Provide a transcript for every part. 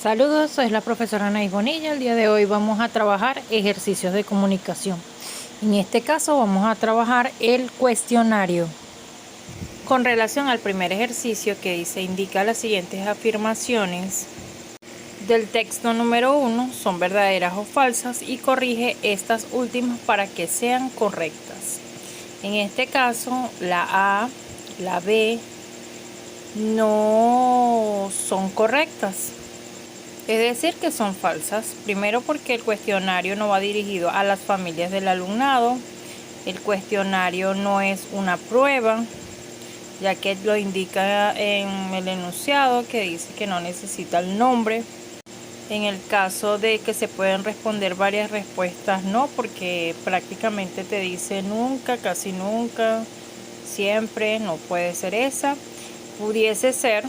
Saludos, soy la profesora Anaís Bonilla. El día de hoy vamos a trabajar ejercicios de comunicación. En este caso vamos a trabajar el cuestionario. Con relación al primer ejercicio que dice indica las siguientes afirmaciones del texto número 1 son verdaderas o falsas y corrige estas últimas para que sean correctas. En este caso la A, la B no son correctas. Es decir, que son falsas. Primero porque el cuestionario no va dirigido a las familias del alumnado. El cuestionario no es una prueba, ya que lo indica en el enunciado que dice que no necesita el nombre. En el caso de que se pueden responder varias respuestas, no, porque prácticamente te dice nunca, casi nunca, siempre, no puede ser esa. Pudiese ser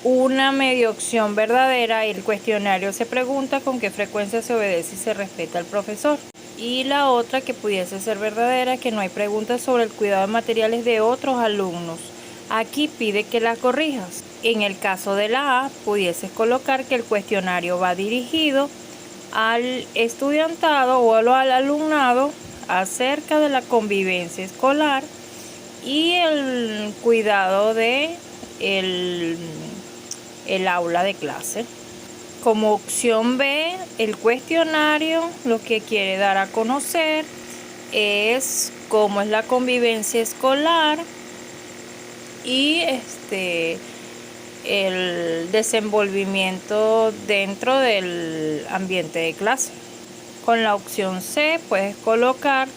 una medio opción verdadera. El cuestionario se pregunta con qué frecuencia se obedece y se respeta al profesor. Y la otra que pudiese ser verdadera, que no hay preguntas sobre el cuidado de materiales de otros alumnos. Aquí pide que la corrijas. En el caso de la A, pudieses colocar que el cuestionario va dirigido al estudiantado o al alumnado acerca de la convivencia escolar y el cuidado de el aula de clase. Como opción B, el cuestionario lo que quiere dar a conocer es cómo es la convivencia escolar y el desenvolvimiento dentro del ambiente de clase. Con la opción C puedes colocar,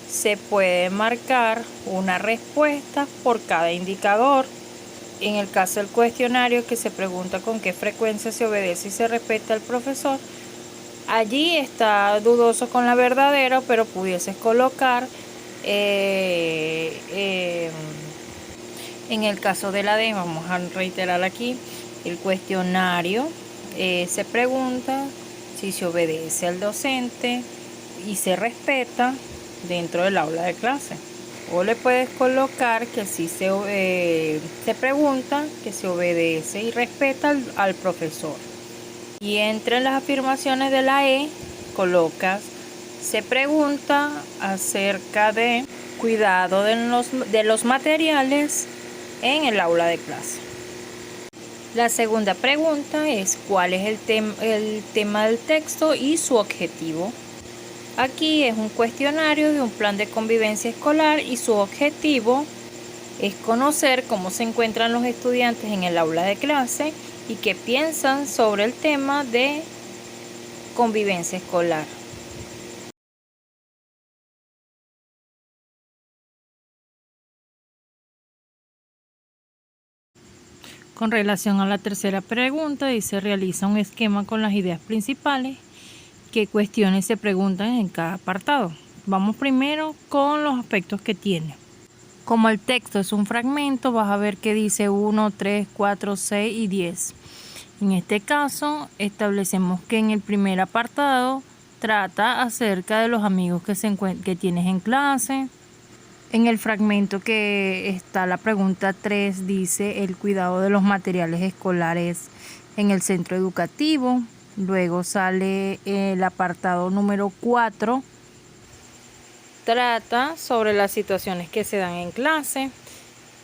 se puede marcar una respuesta por cada indicador. En el caso del cuestionario que se pregunta con qué frecuencia se obedece y se respeta al profesor, allí está dudoso con la verdadera, pero pudieses colocar en el caso de la D, vamos a reiterar aquí, el cuestionario se pregunta si se obedece al docente y se respeta dentro del aula de clase. O le puedes colocar que si se pregunta que se obedece y respeta al profesor. Y entre las afirmaciones de la E colocas se pregunta acerca de cuidado de los materiales en el aula de clase. La segunda pregunta es cuál es el tema del texto y su objetivo. Aquí es un cuestionario de un plan de convivencia escolar y su objetivo es conocer cómo se encuentran los estudiantes en el aula de clase y qué piensan sobre el tema de convivencia escolar. Con relación a la tercera pregunta, dice realiza un esquema con las ideas principales. ¿Qué cuestiones se preguntan en cada apartado? Vamos primero con los aspectos que tiene. Como el texto es un fragmento, vas a ver que dice 1, 3, 4, 6 y 10. En este caso, establecemos que en el primer apartado trata acerca de los amigos que tienes en clase. En el fragmento que está la pregunta 3 dice el cuidado de los materiales escolares en el centro educativo. Luego sale el apartado número 4. Trata sobre las situaciones que se dan en clase.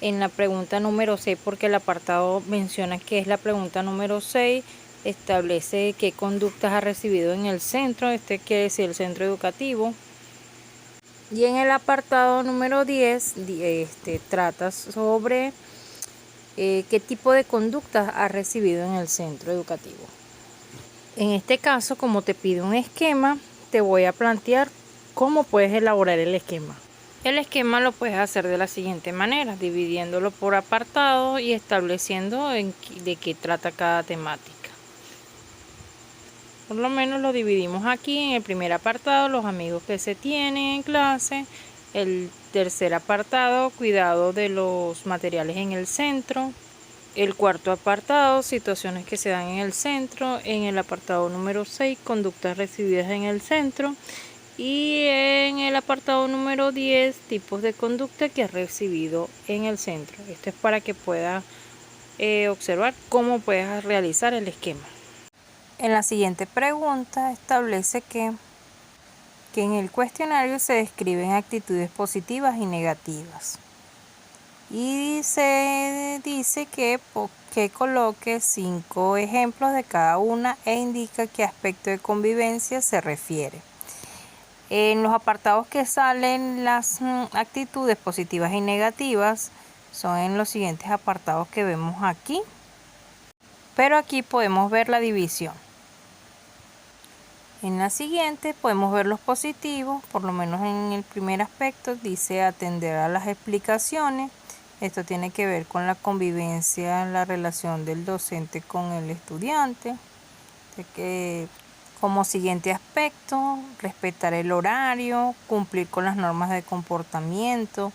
En la pregunta número 6, porque el apartado menciona que es la pregunta número 6, establece qué conductas ha recibido en el centro, quiere decir el centro educativo. Y en el apartado número 10, trata sobre qué tipo de conductas ha recibido en el centro educativo. En este caso, como te pide un esquema, te voy a plantear cómo puedes elaborar el esquema. El esquema lo puedes hacer de la siguiente manera, dividiéndolo por apartados y estableciendo de qué trata cada temática. Por lo menos lo dividimos aquí en el primer apartado, los amigos que se tienen en clase. El tercer apartado, cuidado de los materiales en el centro. El cuarto apartado, situaciones que se dan en el centro. En el apartado número 6, conductas recibidas en el centro. Y en el apartado número 10, tipos de conducta que has recibido en el centro. Esto es para que puedas observar cómo puedes realizar el esquema. En la siguiente pregunta establece que en el cuestionario se describen actitudes positivas y negativas. Y se dice que coloque 5 ejemplos de cada una e indica qué aspecto de convivencia se refiere. En los apartados que salen las actitudes positivas y negativas son en los siguientes apartados que vemos aquí. Pero aquí podemos ver la división. En la siguiente podemos ver los positivos, por lo menos en el primer aspecto dice atender a las explicaciones. Esto tiene que ver con la convivencia, la relación del docente con el estudiante. Como siguiente aspecto, respetar el horario, cumplir con las normas de comportamiento,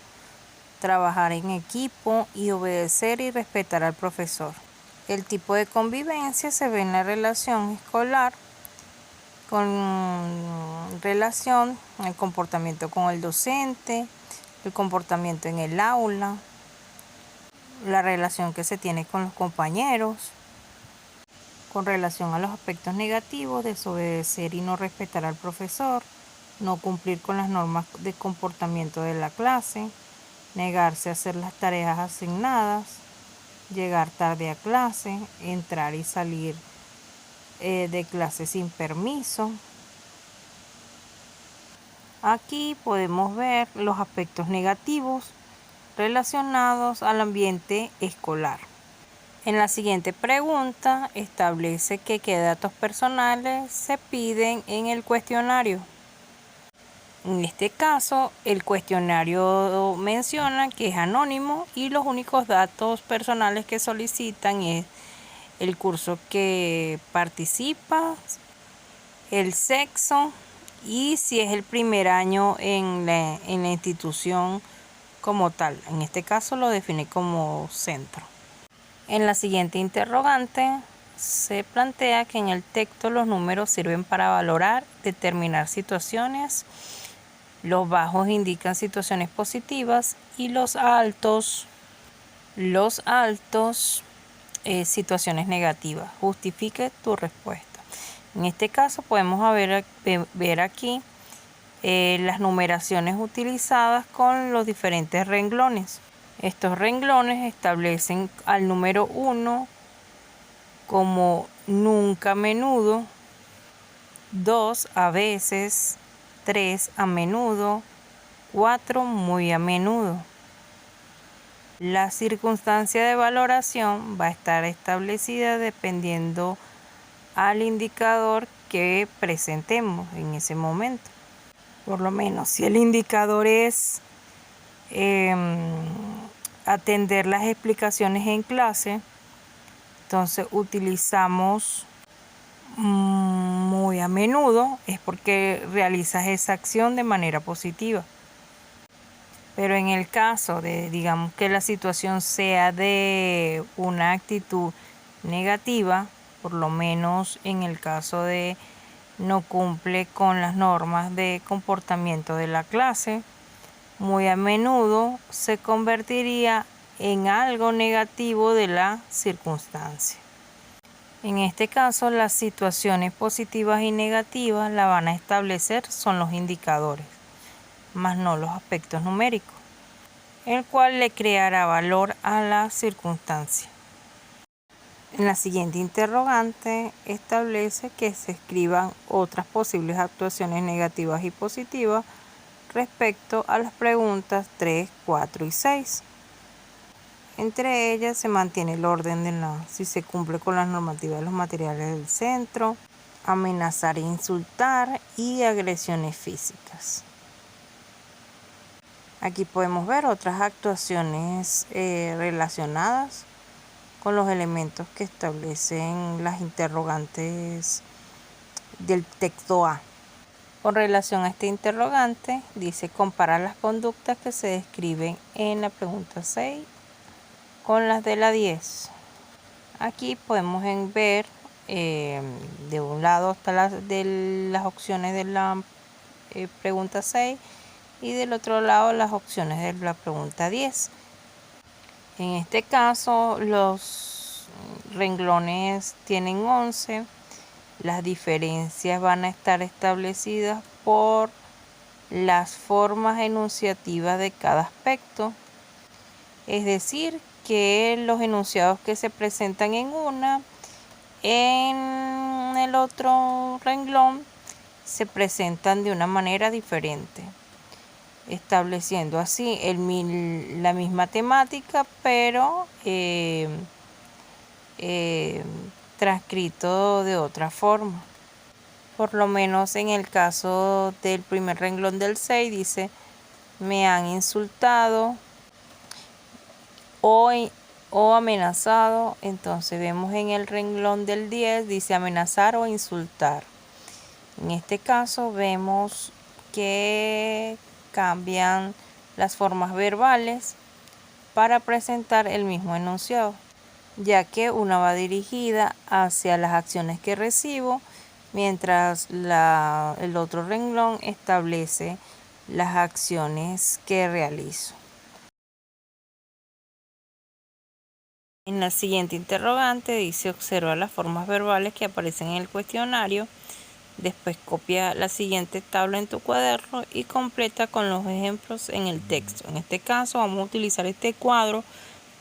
trabajar en equipo y obedecer y respetar al profesor. El tipo de convivencia se ve en la relación escolar, con relación al comportamiento con el docente, el comportamiento en el aula, la relación que se tiene con los compañeros. Con relación a los aspectos negativos, desobedecer y no respetar al profesor, no cumplir con las normas de comportamiento de la clase, negarse a hacer las tareas asignadas, llegar tarde a clase, entrar y salir de clase sin permiso. Aquí podemos ver los aspectos negativos relacionados al ambiente escolar. En la siguiente pregunta establece que qué datos personales se piden en el cuestionario. En este caso, el cuestionario menciona que es anónimo y los únicos datos personales que solicitan es el curso que participa, el sexo y si es el primer año en la institución como tal. En este caso lo define como centro. En la siguiente interrogante se plantea que en el texto los números sirven para valorar, determinar situaciones. Los bajos indican situaciones positivas y los altos situaciones negativas. Justifique tu respuesta. En este caso podemos ver aquí las numeraciones utilizadas con los diferentes renglones. Estos renglones establecen al número 1 como nunca a menudo, 2 a veces, 3 a menudo, 4 muy a menudo. La circunstancia de valoración va a estar establecida dependiendo al indicador que presentemos en ese momento. Por lo menos si el indicador es atender las explicaciones en clase, entonces utilizamos muy a menudo, es porque realizas esa acción de manera positiva. Pero en el caso de, digamos, que la situación sea de una actitud negativa, por lo menos en el caso de no cumple con las normas de comportamiento de la clase, muy a menudo se convertiría en algo negativo de la circunstancia. En este caso, las situaciones positivas y negativas la van a establecer son los indicadores, más no los aspectos numéricos, el cual le creará valor a la circunstancia. En la siguiente interrogante establece que se escriban otras posibles actuaciones negativas y positivas respecto a las preguntas 3, 4 y 6. Entre ellas se mantiene el orden si se cumple con las normativas de los materiales del centro, amenazar e insultar y agresiones físicas. Aquí podemos ver otras actuaciones relacionadas con los elementos que establecen las interrogantes del texto A. Con relación a este interrogante, dice comparar las conductas que se describen en la pregunta 6 con las de la 10. Aquí podemos ver de un lado está las opciones de la pregunta 6 y del otro lado las opciones de la pregunta 10. En este caso los renglones tienen 11 Las diferencias van a estar establecidas por las formas enunciativas de cada aspecto. Es decir, que los enunciados que se presentan en el otro renglón se presentan de una manera diferente, estableciendo así la misma temática, pero transcrito de otra forma. Por lo menos en el caso del primer renglón del 6 dice: me han insultado o amenazado. Entonces vemos en el renglón del 10 dice amenazar o insultar. En este caso vemos que cambian las formas verbales para presentar el mismo enunciado, ya que una va dirigida hacia las acciones que recibo, mientras el otro renglón establece las acciones que realizo. En la siguiente interrogante dice: observa las formas verbales que aparecen en el cuestionario. Después copia la siguiente tabla en tu cuaderno y completa con los ejemplos en el texto. En este caso vamos a utilizar este cuadro,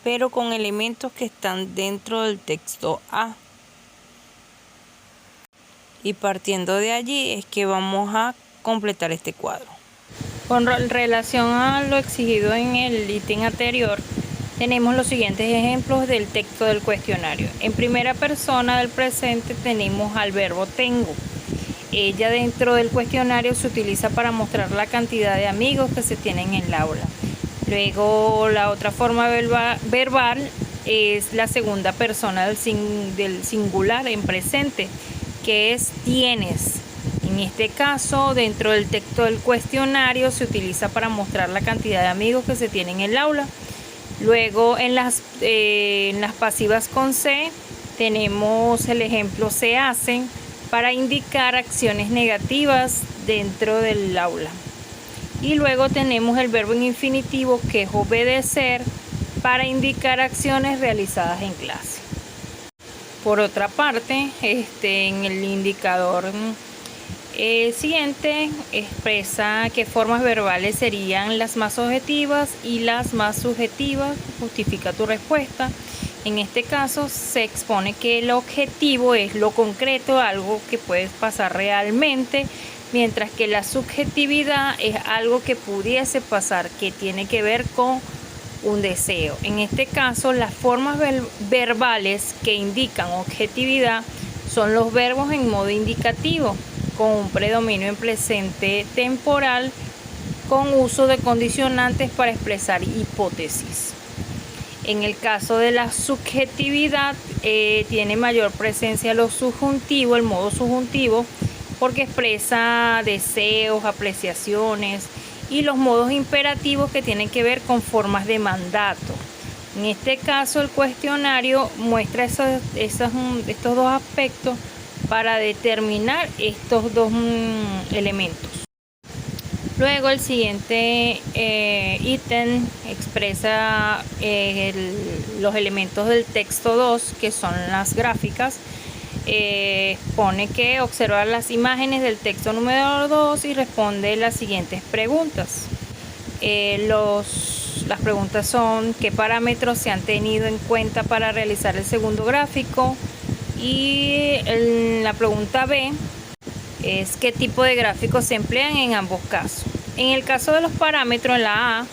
pero con elementos que están dentro del texto A. Y partiendo de allí es que vamos a completar este cuadro. Con relación a lo exigido en el ítem anterior, tenemos los siguientes ejemplos del texto del cuestionario. En primera persona del presente tenemos al verbo tengo. Ella dentro del cuestionario se utiliza para mostrar la cantidad de amigos que se tienen en el aula. Luego la otra forma verbal es la segunda persona del singular en presente, que es tienes. En este caso, dentro del texto del cuestionario se utiliza para mostrar la cantidad de amigos que se tienen en el aula. Luego en las pasivas con C tenemos el ejemplo se hacen, para indicar acciones negativas dentro del aula. Y luego tenemos el verbo en infinitivo, que es obedecer, para indicar acciones realizadas en clase. Por otra parte, en el indicador siguiente expresa qué formas verbales serían las más objetivas y las más subjetivas. Justifica tu respuesta. En este caso se expone que el objetivo es lo concreto, algo que puede pasar realmente, mientras que la subjetividad es algo que pudiese pasar, que tiene que ver con un deseo. En este caso, las formas verbales que indican objetividad son los verbos en modo indicativo, con un predominio en presente temporal, con uso de condicionantes para expresar hipótesis. En el caso de la subjetividad, tiene mayor presencia lo subjuntivo, el modo subjuntivo, porque expresa deseos, apreciaciones, y los modos imperativos que tienen que ver con formas de mandato. En este caso, el cuestionario muestra estos dos aspectos para determinar estos dos elementos. Luego el siguiente ítem expresa los elementos del texto 2, que son las gráficas. Pone que observa las imágenes del texto número 2 y responde las siguientes preguntas. Las preguntas son: ¿qué parámetros se han tenido en cuenta para realizar el segundo gráfico? Y la pregunta B es: ¿qué tipo de gráficos se emplean en ambos casos? En el caso de los parámetros, en la A,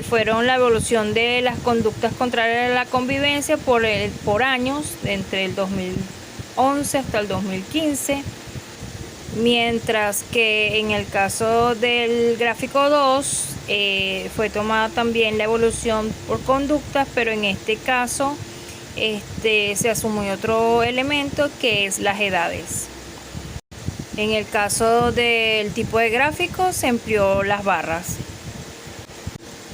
fueron la evolución de las conductas contrarias a la convivencia por años, entre el 2011 hasta el 2015, mientras que en el caso del gráfico 2 fue tomada también la evolución por conductas, pero en este caso se asumió otro elemento, que es las edades. En el caso del tipo de gráfico se empleó las barras.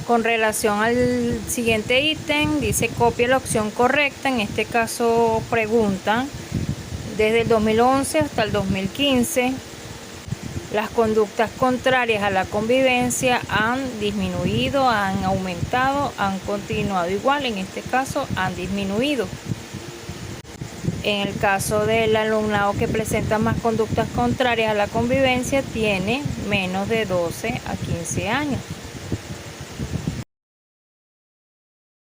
Con relación al siguiente ítem, dice copia la opción correcta. En este caso preguntan: desde el 2011 hasta el 2015, las conductas contrarias a la convivencia han disminuido, han aumentado, han continuado igual. En este caso han disminuido. En el caso del alumnado que presenta más conductas contrarias a la convivencia, tiene menos de 12 a 15 años.